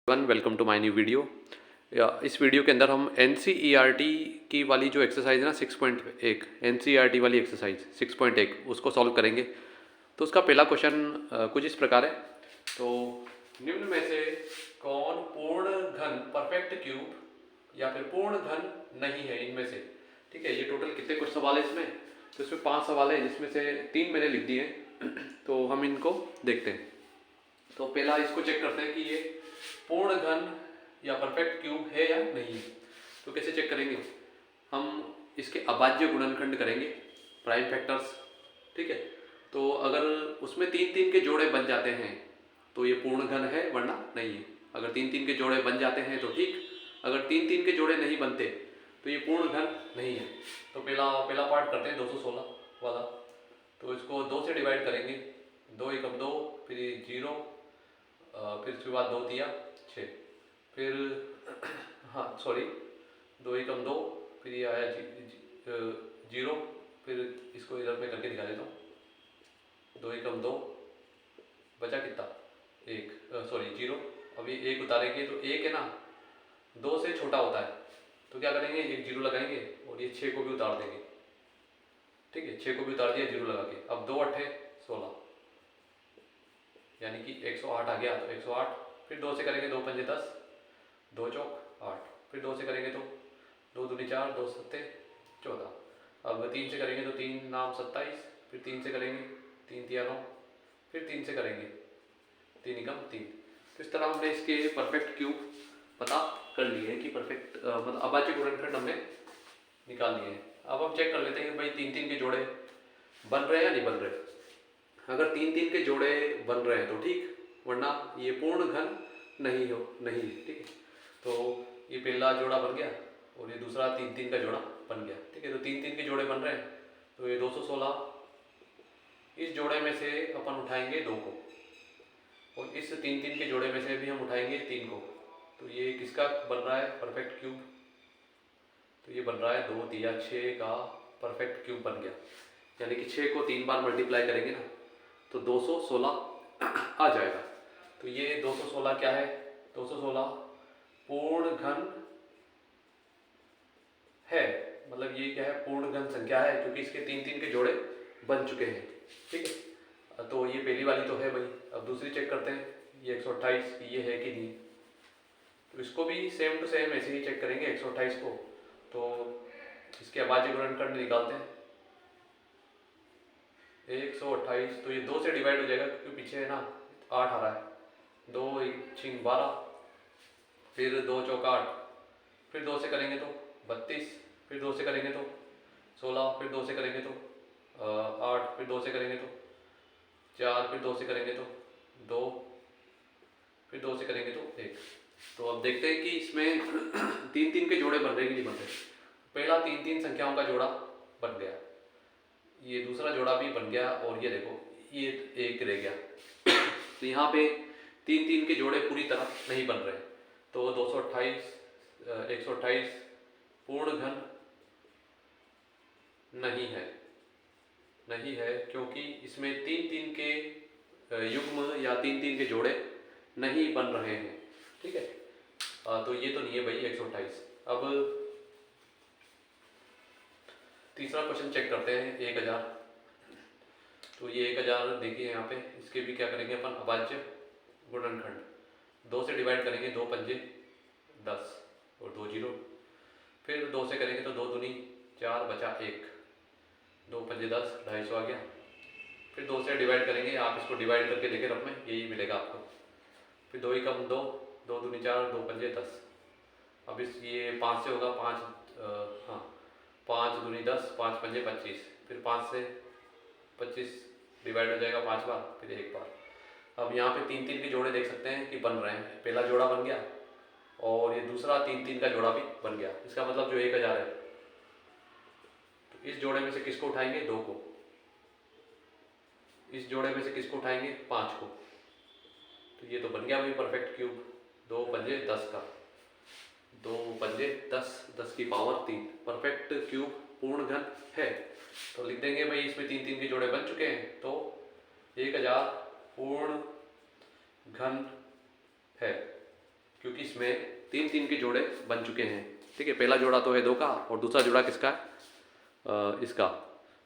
Welcome to my new video. इस video के अंदर हम NCERT की वाली जो एक्सरसाइज है ना 6.1 NCERT वाली एक्सरसाइज 6.1 उसको सॉल्व करेंगे। तो उसका पहला क्वेश्चन कुछ इस प्रकार है। तो निम्न में से कौन पूर्ण घन परफेक्ट क्यूब या फिर पूर्ण घन नहीं है इनमें से। ठीक है, ये टोटल कितने कुछ सवाल है इसमें। तो इसमें 5 सवाल है जिसमें से 3 मैंने लिख दिए हैं। तो हम इनको देखते हैं। तो पहला इसको चेक करते हैं कि ये पूर्ण घन या परफेक्ट क्यूब है या नहीं है। तो कैसे चेक करेंगे, हम इसके अभाज्य गुणनखंड करेंगे, प्राइम फैक्टर्स। ठीक है, तो अगर उसमें 3-3 के जोड़े बन जाते हैं तो ये पूर्ण घन है, वरना नहीं है। अगर 3-3 के जोड़े बन जाते हैं तो ठीक, अगर 3-3 के जोड़े नहीं बनते तो ये पूर्ण घन नहीं है। तो पहला पार्ट करते हैं 216 वाला। तो इसको 2 से डिवाइड करेंगे, 2 एकम 2, फिर 0, फिर उसके बाद 2 तिया 6, फिर हाँ सॉरी 2 एकम 2, फिर ये आया 0, फिर इसको इधर में करके दिखा देता हूँ। 2 एकम 2 बचा कितना 1, सॉरी 0। अभी 1 उतारेंगे तो 1 है ना 2 से छोटा होता है, तो क्या करेंगे, एक 0 लगाएंगे और ये 6 को भी उतार देंगे। ठीक है, 6 को भी उतार दिया 0 लगा के। अब 2 8 16, यानी कि 108 आ गया। तो 108, फिर 2 से करेंगे 2 पंजे 10, 2 चौक 8, फिर 2 से करेंगे तो 2 दूनी 4, 2 सत्ते 14। अब 3 से करेंगे तो 3 नाम 27, फिर 3 से करेंगे 3 तिया 9, फिर 3 से करेंगे 3 एकम 3। तो इस तरह हमने इसके परफेक्ट क्यूब पता कर लिए हैं कि परफेक्ट मतलब अभाज्य गुणनखंड हमने निकाल लिए हैं। अब हम चेक कर लेते हैं कि भाई 3-3 के जोड़े बन रहे हैं या नहीं बन रहे। अगर 3-3 के जोड़े बन रहे हैं तो ठीक, वरना ये पूर्ण घन नहीं है। ठीक है, तो ये पहला जोड़ा बन गया और ये दूसरा 3-3 का जोड़ा बन गया। ठीक है, तो 3-3 के जोड़े बन रहे हैं, तो ये 216, इस जोड़े में से अपन उठाएंगे 2 को, और इस 3-3 के जोड़े में से भी हम उठाएंगे 3 को। तो ये किसका बन रहा है परफेक्ट क्यूब, तो ये बन रहा है 2 तिया 6 का परफेक्ट क्यूब बन गया। यानी कि 6 को 3 बार मल्टीप्लाई करेंगे ना तो 216 आ जाएगा। तो ये 216 क्या है, 216 पूर्ण घन है, मतलब ये क्या है, पूर्ण घन संख्या है, क्योंकि इसके 3-3 के जोड़े बन चुके हैं। ठीक है, तो ये पहली वाली तो है भाई। अब दूसरी चेक करते हैं, ये 128 ये है कि नहीं। तो इसको भी सेम टू सेम ऐसे ही चेक करेंगे 128 को। तो इसके अभाज्य गुणनखंड निकालते हैं 128, तो ये 2 से डिवाइड हो जाएगा क्योंकि पीछे है ना 8 आ रहा है। 2 6 12, फिर 2 चौक 8, फिर 2 से करेंगे तो 32, फिर 2 से करेंगे तो 16, फिर 2 से करेंगे तो 8, फिर 2 से करेंगे तो 4, फिर 2 से करेंगे तो 2, फिर 2 से करेंगे तो 1। तो अब देखते हैं कि इसमें 3-3 के जोड़े बन रहे कि नहीं बन रहे। पहला 3-3 संख्याओं का जोड़ा बन गया, ये दूसरा जोड़ा भी बन गया, और ये देखो ये 1 रह गया। तो यहाँ पे 3-3 के जोड़े पूरी तरह नहीं बन रहे। तो 228 128 पूर्ण घन नहीं है क्योंकि इसमें 3-3 के युग्म या 3-3 के जोड़े नहीं बन रहे हैं। ठीक है, तो ये तो नहीं है भाई 128। अब तीसरा क्वेश्चन चेक करते हैं 1000। तो ये 1000 देखिए यहाँ पे, इसके भी क्या करेंगे अपन अभाज्य गुणनखंड। 2 से डिवाइड करेंगे, 2 पंजे 10 और 2 0, फिर 2 से करेंगे तो 2 दूनी 4 बचा 1, 2 पंजे 10 250 आ गया। फिर 2 से डिवाइड करेंगे, आप इसको डिवाइड करके देखें रफ में, यही मिलेगा आपको। फिर 2 एकम 2, 2 दूनी 4, 2 पंजे 10। अब इस ये 5 से होगा 5, हाँ 5 दूनी 10, 5 पंजे 25, फिर 5 से 25 डिवाइड हो जाएगा 5 बार, फिर 1 बार। अब यहाँ पे 3-3 के जोड़े देख सकते हैं कि बन रहे हैं। पहला जोड़ा बन गया और ये दूसरा 3-3 का जोड़ा भी बन गया। इसका मतलब जो 1000 है, तो इस जोड़े में से किसको उठाएंगे, 2 को। इस जोड़े में से किसको उठाएंगे, 5 को। तो ये तो बन गया भाई परफेक्ट क्यूब। 2 पंजे 10 का, 2 पंजे 10, 10 की पावर 3 परफेक्ट क्यूब पूर्ण घन है। तो लिख देंगे भाई इसमें 3-3 के जोड़े बन चुके हैं, तो 1000 पूर्ण घन है। क्योंकि इसमें 3-3 के जोड़े बन चुके हैं। ठीक है, पहला जोड़ा तो है 2 का और दूसरा जोड़ा किसका है? इसका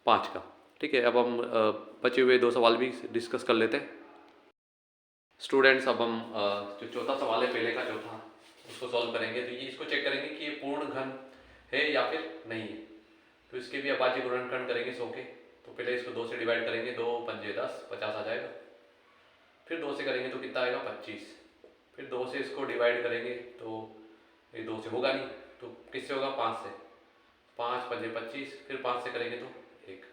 5 का। ठीक है, अब हम बचे हुए 2 सवाल भी डिस्कस कर लेते हैं। स्टूडेंट्स, अब हम जो चौथा सवाल है पहले का चौथा, उसको सॉल्व करेंगे। तो ये इसको चेक करेंगे कि ये पूर्ण घन है या फिर नहीं है। तो इसके भी अभाज्य गुणनखंड करेंगे 100 के। तो पहले इसको 2 से डिवाइड करेंगे, 2 पंजे 10, 50 आ जाएगा। फिर 2 से करेंगे तो कितना आएगा? 25। फिर 2 से इसको डिवाइड करेंगे तो ये 2 से होगा नहीं, तो किससे होगा? 5 से। 5 पंजे 25, फिर 5 से करेंगे तो 1।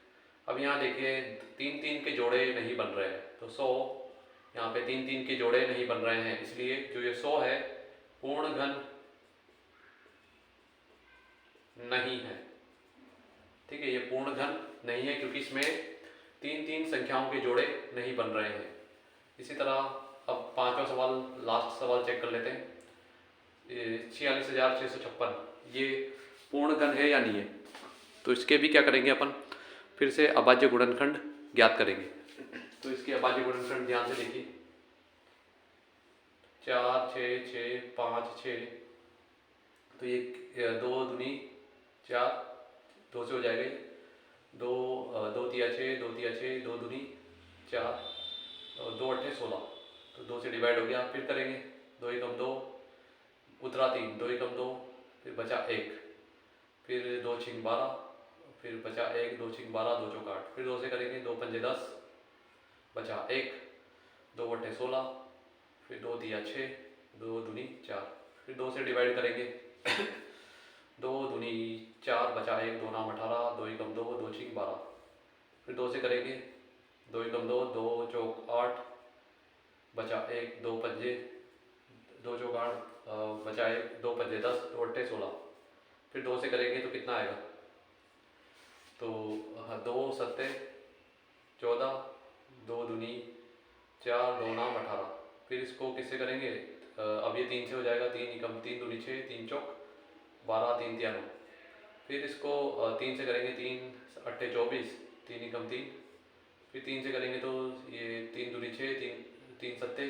अब यहाँ देखिए 3-3 के जोड़े नहीं बन रहे हैं, तो 100 यहाँ पे 3-3 के जोड़े नहीं बन रहे हैं, इसलिए जो ये 100 है पूर्ण घन नहीं है। ठीक है, ये पूर्ण घन नहीं है क्योंकि इसमें 3-3 संख्याओं के जोड़े नहीं बन रहे हैं। इसी तरह अब 5वां सवाल, लास्ट सवाल चेक कर लेते हैं। 46,656 ये पूर्ण घन है या नहीं है? तो इसके भी क्या करेंगे अपन? फिर से अभाज्य गुणनखंड ज्ञात करेंगे। तो इसके अभाज्य गुणनखंड ध्यान से देखिए, 4 6 6 5 6, तो ये 2 दूनी 4, 2 से हो जाएगा ये 2 2 तिया 6, 2 तिया 6, 2 दूनी 4, 2 अट्ठे 16, तो 2 से डिवाइड हो गया। फिर करेंगे 2 एकम 2, उतरा 3, 2 एकम 2, फिर बचा 1, फिर 2 छिंग 12, फिर बचा 1, 2 छिंग 12, 2 चौक 8, फिर 2 से करेंगे 2 पंजे 10, बचा 1, 2 अट्ठे 16, फिर 2 तिया 6, 2 दूनी 4, फिर 2 से डिवाइड करेंगे 2 दूनी 4, बचा 1, 2 नाम 18, 2 एकम 2, 2 छिंग 12, फिर 2 से करेंगे 2 एकम 2, 2 चौक 8, बचा 1, 2 पंजे 2 चौक 8, बचा 1, 2 पंजे 10, 2 अट्ठे 16, फिर 2 से करेंगे तो कितना आएगा? तो 2 सत्ते 14, 2 दूनी 4, 2 नाम 18, फिर इसको किससे करेंगे? अब ये 3 से हो जाएगा, 3 एकम 3 दूनी 6, 3 चौक 12, 3 तिया 9, फिर इसको 3 से करेंगे 3 अट्ठे 24, 3 एकम 3, फिर 3 से करेंगे तो ये 3 दूनी 6, 3 सत्ते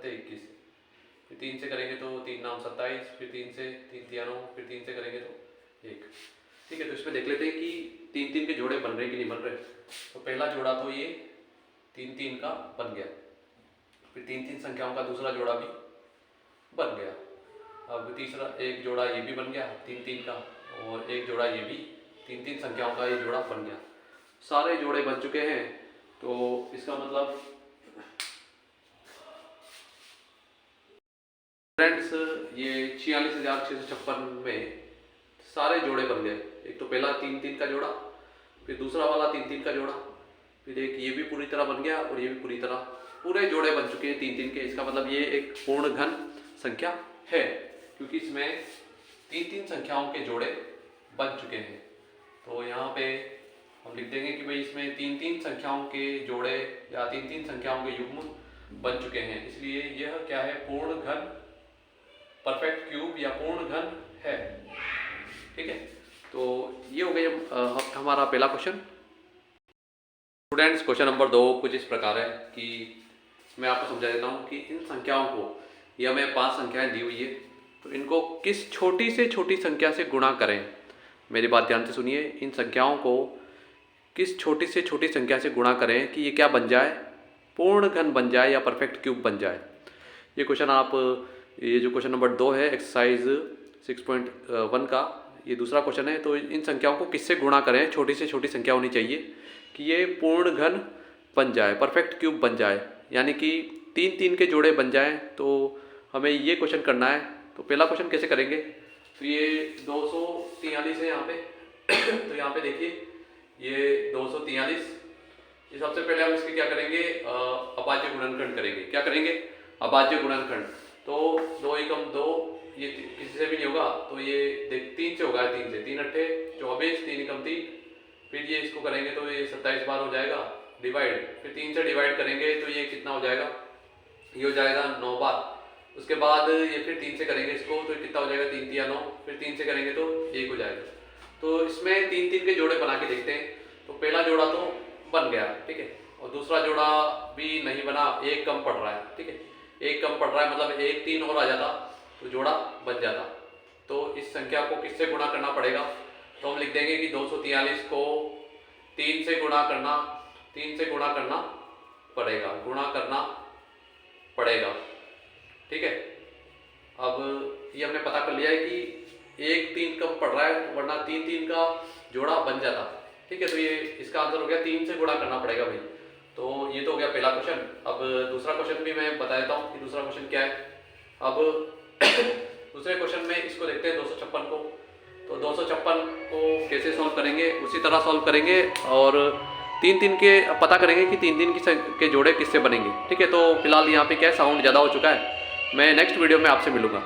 21, फिर 3 से करेंगे तो 3 नाम 27, फिर 3 से 3 तिया 9, फिर 3 से करेंगे तो 1। ठीक है, तो इसमें देख लेते हैं कि 3-3 के जोड़े बन रहे कि नहीं बन रहे। तो पहला जोड़ा तो ये 3-3 का बन गया, फिर 3-3 संख्याओं का दूसरा जोड़ा भी बन गया। अब तीसरा एक जोड़ा ये भी बन गया 3-3 का, और एक जोड़ा ये भी 3-3 संख्याओं का ये जोड़ा बन गया। सारे जोड़े बन चुके हैं, तो इसका मतलब फ्रेंड्स ये 46,656 में सारे जोड़े बन गए। एक तो पहला 3-3 का जोड़ा, फिर दूसरा वाला 3-3 का जोड़ा, फिर एक ये भी पूरी तरह बन गया और ये भी पूरी तरह, पूरे जोड़े बन चुके हैं 3-3 के। इसका मतलब ये एक पूर्ण घन संख्या है क्योंकि इसमें 3-3 संख्याओं के जोड़े बन चुके हैं। तो यहाँ पे हम लिख देंगे कि भाई इसमें 3-3 संख्याओं के जोड़े या 3-3 संख्याओं के युग्म बन चुके हैं, इसलिए यह क्या है? पूर्ण घन, परफेक्ट क्यूब या पूर्ण घन है। ठीक है, तो ये हो गया हमारा पहला क्वेश्चन। स्टूडेंट्स, क्वेश्चन नंबर 2 कुछ इस प्रकार है कि मैं आपको समझा देता हूँ कि इन संख्याओं को, या हमें 5 संख्याएं दी हुई है, तो इनको किस छोटी से छोटी संख्या से गुणा करें। मेरी बात ध्यान से सुनिए, इन संख्याओं को किस छोटी से छोटी संख्या से गुणा करें कि ये क्या बन जाए? पूर्ण घन बन जाए या परफेक्ट क्यूब बन जाए। ये क्वेश्चन आप, ये जो क्वेश्चन नंबर 2 है एक्सरसाइज 6.1 का, ये दूसरा क्वेश्चन है। तो इन संख्याओं को किससे गुणा करें, छोटी से छोटी संख्या होनी चाहिए कि ये पूर्ण घन बन जाए, परफेक्ट क्यूब बन जाए, यानी कि 3-3 के जोड़े बन जाएं। तो हमें ये क्वेश्चन करना है। तो पहला क्वेश्चन कैसे करेंगे? तो ये 243 है यहाँ पे तो यहाँ पे देखिए ये 243, ये सबसे पहले हम इसके क्या करेंगे? अभाज्य गुणनखंड करेंगे। क्या करेंगे? अभाज्य गुणनखंड। तो 2 एकम 2, ये किसी से भी नहीं होगा, तो ये देख 3 से होगा, 3 से 3 अट्ठे 24, 3 एकम 3, फिर ये इसको करेंगे तो ये 27 बार हो जाएगा डिवाइड, फिर 3 से डिवाइड करेंगे तो ये कितना हो जाएगा? ये हो जाएगा 9 बार। उसके बाद ये फिर 3 से करेंगे इसको तो कितना हो जाएगा? 3 तिया 9, फिर 3 से करेंगे तो 1 हो जाएगा। तो इसमें 3-3 के जोड़े बना के देखते हैं। तो पहला जोड़ा तो बन गया, ठीक है, और दूसरा जोड़ा भी नहीं बना, एक कम पड़ रहा है, ठीक है। एक कम पड़ रहा है, मतलब 1 3 और आ जाता तो जोड़ा बन जाता। तो इस संख्या को किससे गुणा करना पड़ेगा, तो हम लिख देंगे कि 243 को 3 से गुणा करना पड़ेगा। ठीक है, अब ये हमने पता कर लिया है कि 1 3 कम पड़ रहा है, वरना 3 3 का जोड़ा बन जाता। ठीक है, तो ये इसका आंसर हो गया 3 से गुणा करना पड़ेगा भाई। तो ये तो हो गया पहला क्वेश्चन। अब दूसरा क्वेश्चन भी मैं बता देता हूँ कि दूसरा क्वेश्चन क्या है। अब दूसरे क्वेश्चन में इसको देखते हैं 256 को। तो 256 को कैसे सॉल्व करेंगे, उसी तरह सॉल्व करेंगे और 3 3 के पता करेंगे कि 3 3 के जोड़े किससे बनेंगे। ठीक है, तो फिलहाल यहाँ पे क्या है, साउंड ज़्यादा हो चुका है। मैं नेक्स्ट वीडियो में आपसे मिलूँगा।